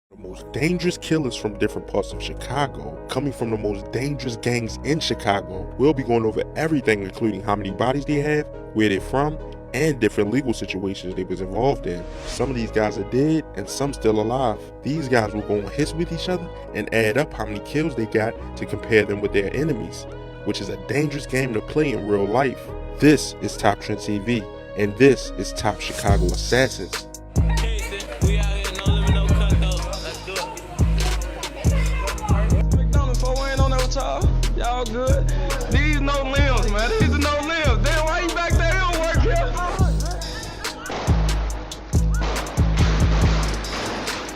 The most dangerous killers from different parts of Chicago, coming from the most dangerous gangs in Chicago. We'll be going over everything, including how many bodies they have, where they're from, and different legal situations they was involved in. Some of these guys are dead and some still alive. These guys will go on hits with each other and add up how many kills they got to compare them with their enemies, which is a dangerous game to play in real life. This is Top Trend TV, and this is Top Chicago Assassins. Y'all good? These no limbs, man. These are no limbs. Damn, why you back there? It don't work here.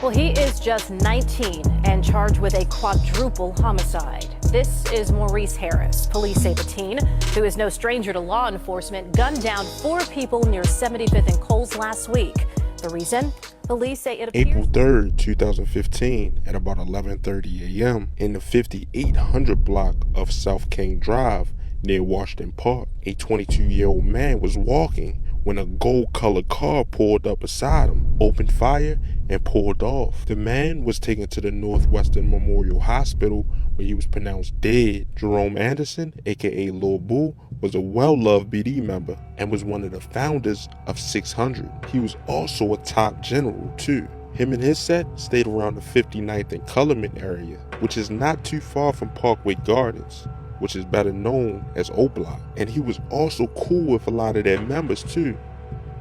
Well, he is just 19 and charged with a quadruple homicide. This is Maurice Harris. Police say the teen, who is no stranger to law enforcement, gunned down 4 people near 75th and Coles last week. The reason? Police say it appears April 3rd, 2015, at about 11:30 a.m. in the 5800 block of South King Drive near Washington Park, a 22-year-old man was walking when a gold-colored car pulled up beside him, opened fire, and pulled off. The man was taken to the Northwestern Memorial Hospital where he was pronounced dead. Jerome Anderson, aka Lil Boo, was a well-loved BD member and was one of the founders of 600. He was also a top general too. Him and his set stayed around the 59th and Cullinan area, which is not too far from Parkway Gardens, which is better known as O Block. And he was also cool with a lot of their members too.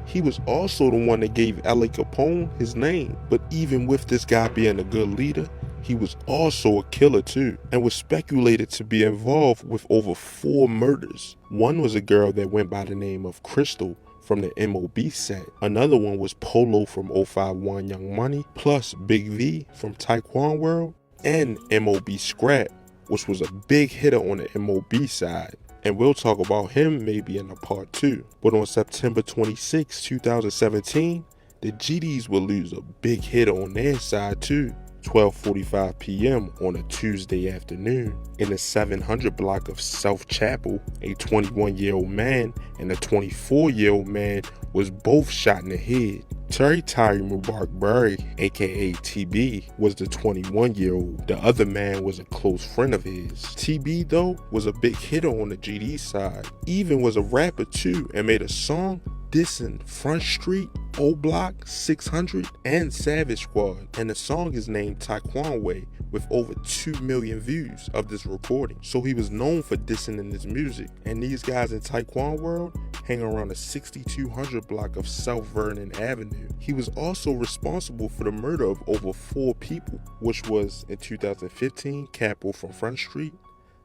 He was also the one that gave L.A. Capone his name. But even with this guy being a good leader, he was also a killer too, and was speculated to be involved with over 4 murders. One was a girl that went by the name of Crystal from the MOB set. Another one was Polo from 051 Young Money, plus Big V from Taekwon World, and MOB Scrap, which was a big hitter on the MOB side. And we'll talk about him maybe in a part 2. But on September 26, 2017, the GDs will lose a big hitter on their side too. 12:45 p.m. on a Tuesday afternoon in the 700 block of South Chapel, a 21-year-old man and a 24-year-old man was both shot in the head. Terry Mubarak Berry, aka TB, was the 21-year-old. The other man was a close friend of his. TB, though, was a big hitter on the GD side. Even was a rapper too and made a song dissing Front Street, O Block, 600, and Savage Squad. And the song is named Taekwon Way with over 2 million views of this recording. So he was known for dissing in his music. And these guys in Taekwon World hang around the 6200 block of South Vernon Avenue. He was also responsible for the murder of over 4 people, which was in 2015, Capo from Front Street,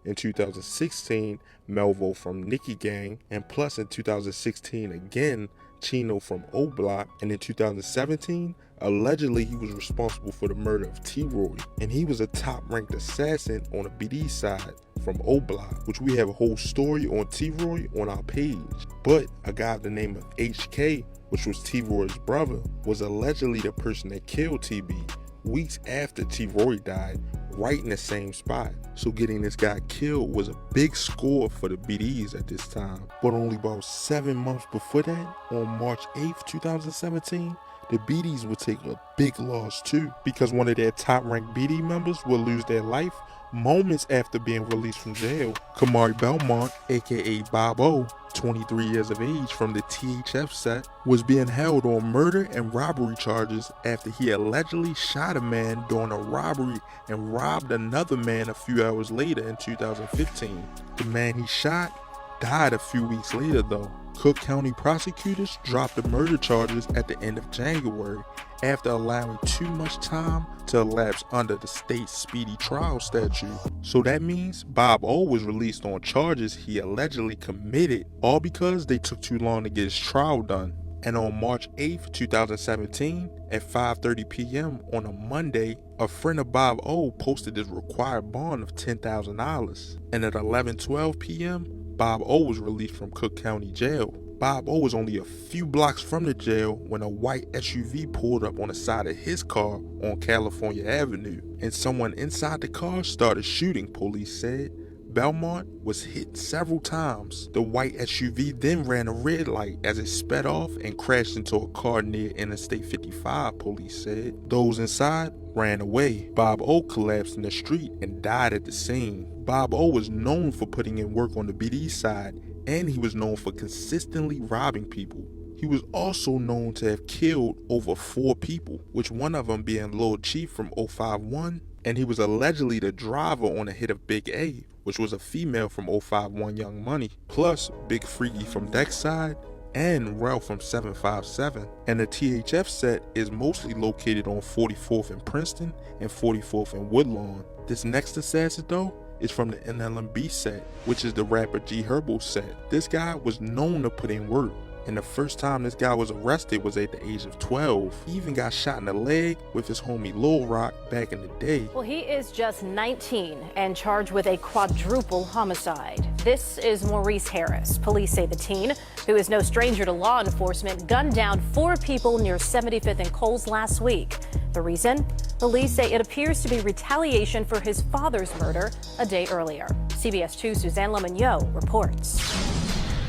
in 2016, Melvo from Nicky Gang, and plus in 2016 again, Chino from O Block, and in 2017, allegedly he was responsible for the murder of T-Roy, and he was a top-ranked assassin on the BD side from O Block, which we have a whole story on T-Roy on our page. But a guy by the name of HK, which was T-Roy's brother, was allegedly the person that killed TB weeks after T-Roy died, right in the same spot. So getting this guy killed was a big score for the BDs at this time. But only about 7 months before that, on March 8th, 2017, the BDs would take a big loss too, because one of their top-ranked BD members will lose their life moments after being released from jail. Kamari Belmont, aka Bob O, 23 years of age, from the THF set, was being held on murder and robbery charges after he allegedly shot a man during a robbery and robbed another man a few hours later in 2015. The man he shot died a few weeks later though. Cook County prosecutors dropped the murder charges at the end of January after allowing too much time to elapse under the state's speedy trial statute. So that means Bob O was released on charges he allegedly committed, all because they took too long to get his trial done. And on March 8th, 2017, at 5:30 p.m. on a Monday, a friend of Bob O posted his required bond of $10,000. And at 11:12 p.m., Bob O was released from Cook County Jail. Bob O was only a few blocks from the jail when a white SUV pulled up on the side of his car on California Avenue, and someone inside the car started shooting, police said. Belmont was hit several times. The white SUV then ran a red light as it sped off and crashed into a car near Interstate 55, police said. Those inside ran away. Bob O collapsed in the street and died at the scene. Bob O was known for putting in work on the BD side, and he was known for consistently robbing people. He was also known to have killed over 4 people, which one of them being Lil Chief from 051, and he was allegedly the driver on a hit of Big A, which was a female from 051 Young Money, plus Big Freaky from Dex side, and Ralph from 757. And the THF set is mostly located on 44th and Princeton and 44th and Woodlawn. This next assassin though is from the NLMB set, which is the rapper G Herbo set. This guy was known to put in work, and the first time this guy was arrested was at the age of 12. He even got shot in the leg with his homie Lil Rock back in the day. Well, he is just 19 and charged with a quadruple homicide. This is Maurice Harris. Police say the teen, who is no stranger to law enforcement, gunned down 4 people near 75th and Coles last week. The reason? Police say it appears to be retaliation for his father's murder a day earlier. CBS 2's Suzanne Lemonnier reports.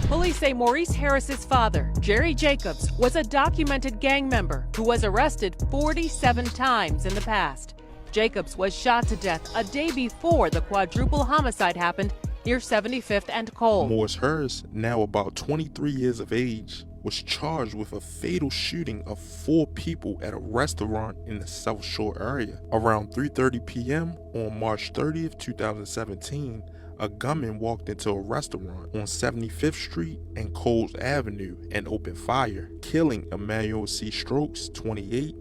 Police say Maurice Harris's father, Jerry Jacobs, was a documented gang member who was arrested 47 times in the past. Jacobs was shot to death a day before the quadruple homicide happened near 75th and Cole. Maurice Harris, now about 23 years of age, was charged with a fatal shooting of 4 people at a restaurant in the South Shore area. Around 3:30 p.m. on March 30th, 2017, a gunman walked into a restaurant on 75th Street and Coles Avenue and opened fire, killing Emmanuel C. Strokes, 28,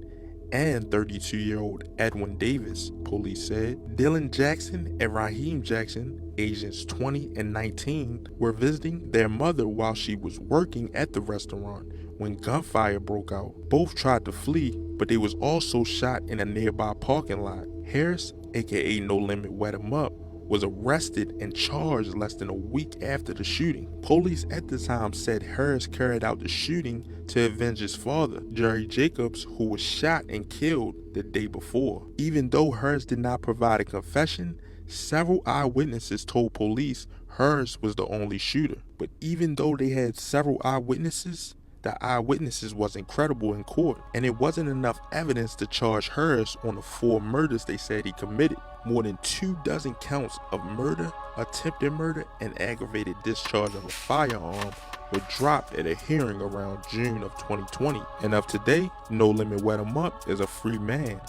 and 32-year-old Edwin Davis, police said. Dylan Jackson and Raheem Jackson, agents 20 and 19, were visiting their mother while she was working at the restaurant when gunfire broke out. Both tried to flee, but they was also shot in a nearby parking lot. Harris, aka No Limit Wet 'em Up, was arrested and charged less than a week after the shooting. Police at the time said Harris carried out the shooting to avenge his father, Jerry Jacobs, who was shot and killed the day before. Even though Harris did not provide a confession, several eyewitnesses told police Harris was the only shooter. But even though they had several eyewitnesses, the eyewitnesses wasn't credible in court, and it wasn't enough evidence to charge Harris on the 4 murders they said he committed. More than 24 counts of murder, attempted murder, and aggravated discharge of a firearm were dropped at a hearing around June of 2020. And of today, No Limit Wet 'em Up is a free man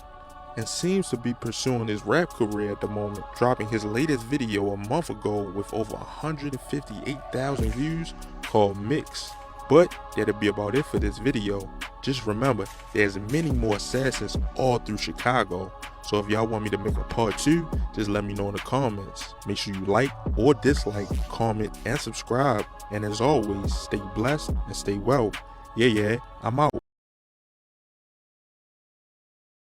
and seems to be pursuing his rap career at the moment, dropping his latest video a month ago with over 158,000 views called Mix. But that'll be about it for this video. Just remember, there's many more assassins all through Chicago. So if y'all want me to make a part 2, just let me know in the comments. Make sure you like or dislike, comment, and subscribe. And as always, stay blessed and stay well. Yeah, I'm out.